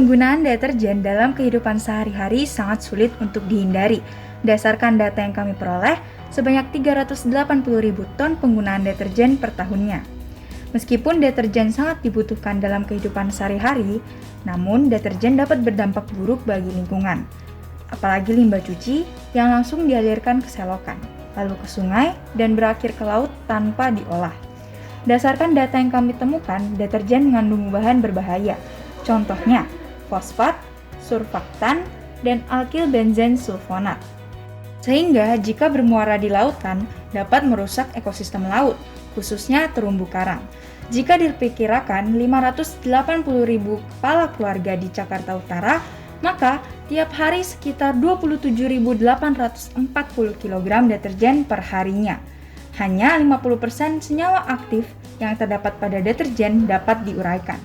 Penggunaan deterjen dalam kehidupan sehari-hari sangat sulit untuk dihindari. Berdasarkan data yang kami peroleh, sebanyak 380.000 ton penggunaan deterjen per tahunnya. Meskipun deterjen sangat dibutuhkan dalam kehidupan sehari-hari, namun deterjen dapat berdampak buruk bagi lingkungan. Apalagi limbah cuci yang langsung dialirkan ke selokan, lalu ke sungai, dan berakhir ke laut tanpa diolah. Berdasarkan data yang kami temukan, deterjen mengandung bahan berbahaya. Contohnya, fosfat, surfaktan, dan alkil benzen sulfonat. Sehingga jika bermuara di lautan, dapat merusak ekosistem laut, khususnya terumbu karang. Jika diperkirakan 580.000 kepala keluarga di Jakarta Utara, maka tiap hari sekitar 27.840 kg deterjen per harinya. Hanya 50% senyawa aktif yang terdapat pada deterjen dapat diuraikan.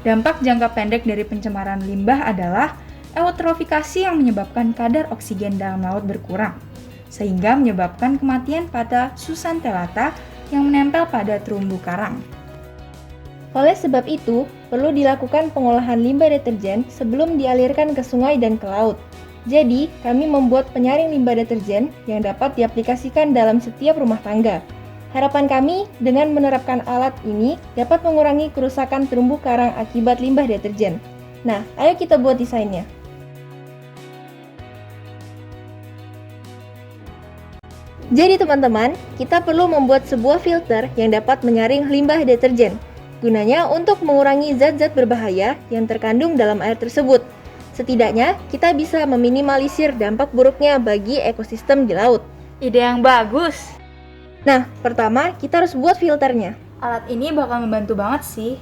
Dampak jangka pendek dari pencemaran limbah adalah eutrofikasi yang menyebabkan kadar oksigen dalam laut berkurang, sehingga menyebabkan kematian pada Susantelata yang menempel pada terumbu karang. Oleh sebab itu, perlu dilakukan pengolahan limbah deterjen sebelum dialirkan ke sungai dan ke laut. Jadi, kami membuat penyaring limbah deterjen yang dapat diaplikasikan dalam setiap rumah tangga. Harapan kami dengan menerapkan alat ini dapat mengurangi kerusakan terumbu karang akibat limbah deterjen. Nah, ayo kita buat desainnya. Jadi teman-teman, kita perlu membuat sebuah filter yang dapat menyaring limbah deterjen. Gunanya untuk mengurangi zat-zat berbahaya yang terkandung dalam air tersebut. Setidaknya, kita bisa meminimalisir dampak buruknya bagi ekosistem di laut. Ide yang bagus! Nah, pertama kita harus buat filternya. Alat ini bakal membantu banget sih.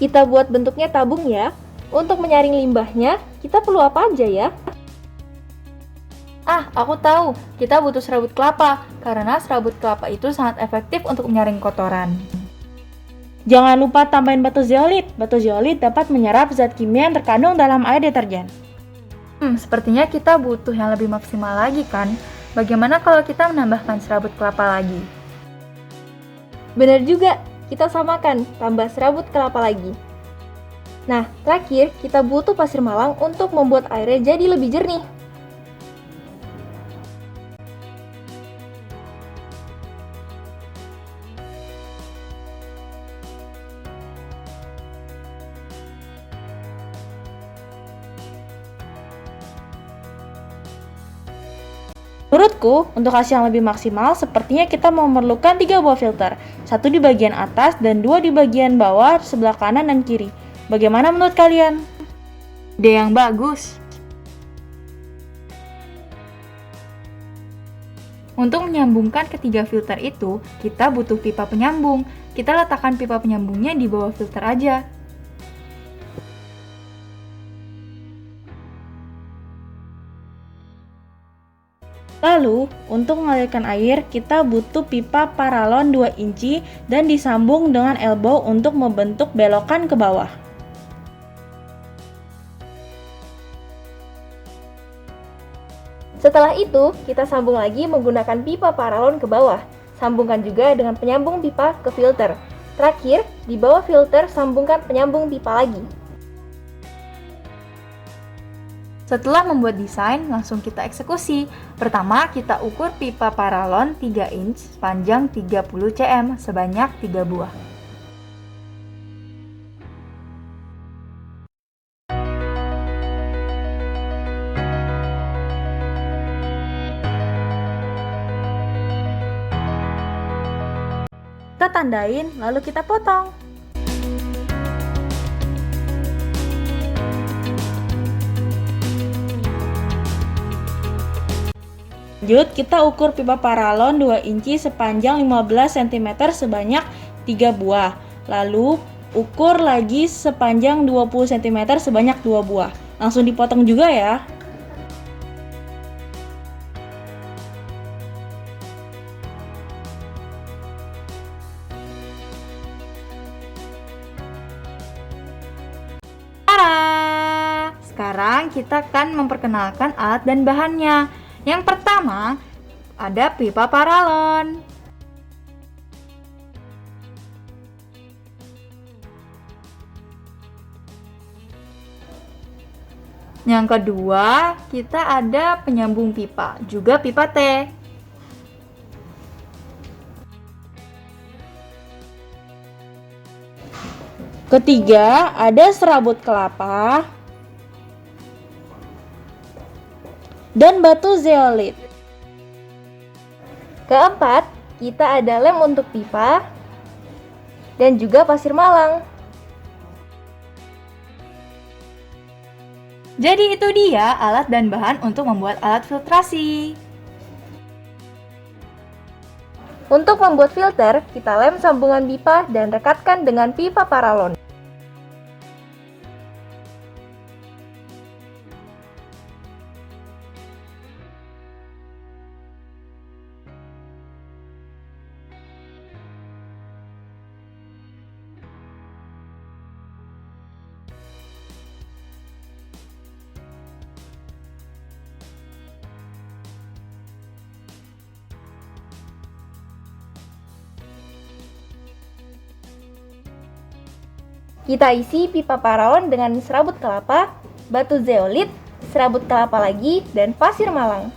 Kita buat bentuknya tabung ya. Untuk menyaring limbahnya, kita perlu apa aja ya? Aku tahu, kita butuh serabut kelapa, karena serabut kelapa itu sangat efektif untuk menyaring kotoran. Jangan lupa tambahin batu zeolit. Batu zeolit dapat menyerap zat kimia yang terkandung dalam air deterjen. Sepertinya kita butuh yang lebih maksimal lagi kan? Bagaimana kalau kita menambahkan serabut kelapa lagi? Benar juga, kita samakan, tambah serabut kelapa lagi. Nah, terakhir kita butuh pasir malang untuk membuat airnya jadi lebih jernih. Menurutku, untuk hasil yang lebih maksimal, sepertinya kita memerlukan 3 buah filter. 1 di bagian atas dan 2 di bagian bawah sebelah kanan dan kiri. Bagaimana menurut kalian? Ide yang bagus! Untuk menyambungkan ketiga filter itu, kita butuh pipa penyambung. Kita letakkan pipa penyambungnya di bawah filter aja. Lalu, untuk mengalirkan air, kita butuh pipa paralon 2 inci dan disambung dengan elbow untuk membentuk belokan ke bawah. Setelah itu, kita sambung lagi menggunakan pipa paralon ke bawah. Sambungkan juga dengan penyambung pipa ke filter. Terakhir, di bawah filter sambungkan penyambung pipa lagi. Setelah membuat desain, langsung kita eksekusi. Pertama, kita ukur pipa paralon 3 inch sepanjang 30 cm sebanyak 3 buah. Kita tandain, lalu kita potong. Lanjut, kita ukur pipa paralon 2 inci sepanjang 15 cm sebanyak 3 buah. Lalu, ukur lagi sepanjang 20 cm sebanyak 2 buah. Langsung dipotong juga ya. Sekarang kita akan memperkenalkan alat dan bahannya. Yang pertama, ada pipa paralon. Yang kedua, kita ada penyambung pipa, juga pipa teh. Ketiga, ada serabut kelapa dan batu zeolit. Keempat, kita ada lem untuk pipa dan juga pasir malang. Jadi itu dia alat dan bahan untuk membuat alat filtrasi. Untuk membuat filter, kita lem sambungan pipa dan rekatkan dengan pipa paralon. Kita isi pipa paralon dengan serabut kelapa, batu zeolit, serabut kelapa lagi, dan pasir malang.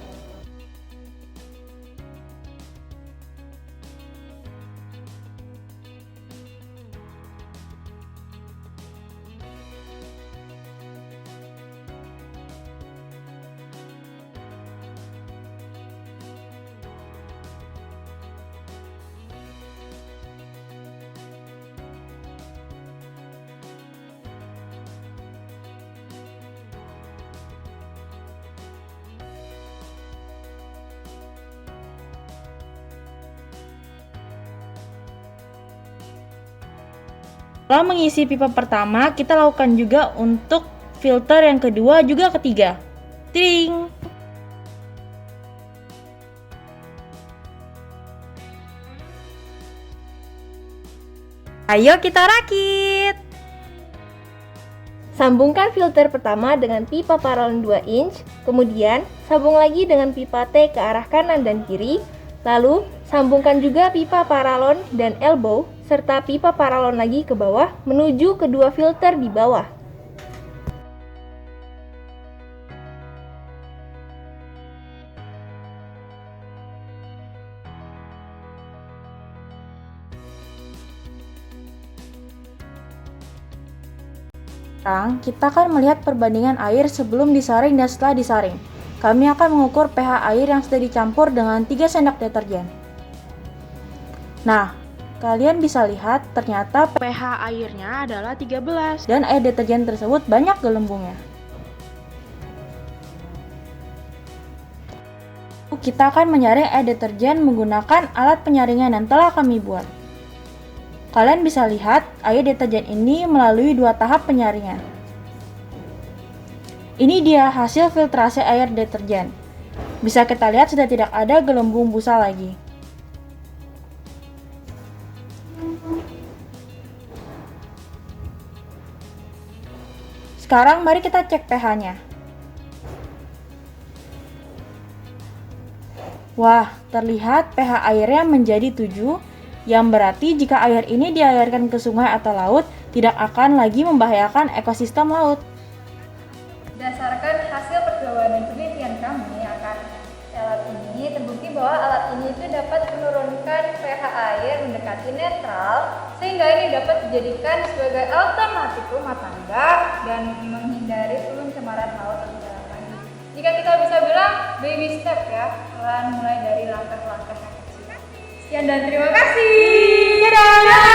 Setelah mengisi pipa pertama, kita lakukan juga untuk filter yang kedua juga ketiga. Ting! Ayo kita rakit! Sambungkan filter pertama dengan pipa paralon 2 inch, kemudian sambung lagi dengan pipa T ke arah kanan dan kiri, lalu sambungkan juga pipa paralon dan elbow, serta pipa paralon lagi ke bawah menuju kedua filter di bawah. Sekarang kita akan melihat perbandingan air sebelum disaring dan setelah disaring. Kami akan mengukur pH air yang sudah dicampur dengan 3 sendok deterjen. Nah, kalian bisa lihat ternyata pH airnya adalah 13 dan air deterjen tersebut banyak gelembungnya. Kita akan menyaring air deterjen menggunakan alat penyaringan yang telah kami buat. Kalian bisa lihat air deterjen ini melalui 2 tahap penyaringan. Ini dia hasil filtrasi air deterjen. Bisa kita lihat sudah tidak ada gelembung busa lagi. Sekarang mari kita cek pH-nya. Wah, terlihat pH airnya menjadi 7, yang berarti jika air ini dialirkan ke sungai atau laut, tidak akan lagi membahayakan ekosistem laut. Berdasarkan hasil percobaan dan penelitian kami akan alat ini, terbukti bahwa alat ini itu dapat menurunkan pH air mendekati netral, sehingga ini dapat dijadikan sebagai alternatif rumah tangga dan menghindari pencemaran laut lebih dalam lagi. Jika kita bisa bilang baby step ya, pelan mulai dari langkah-langkah yang kecil. Sekian dan terima kasih. Dadah.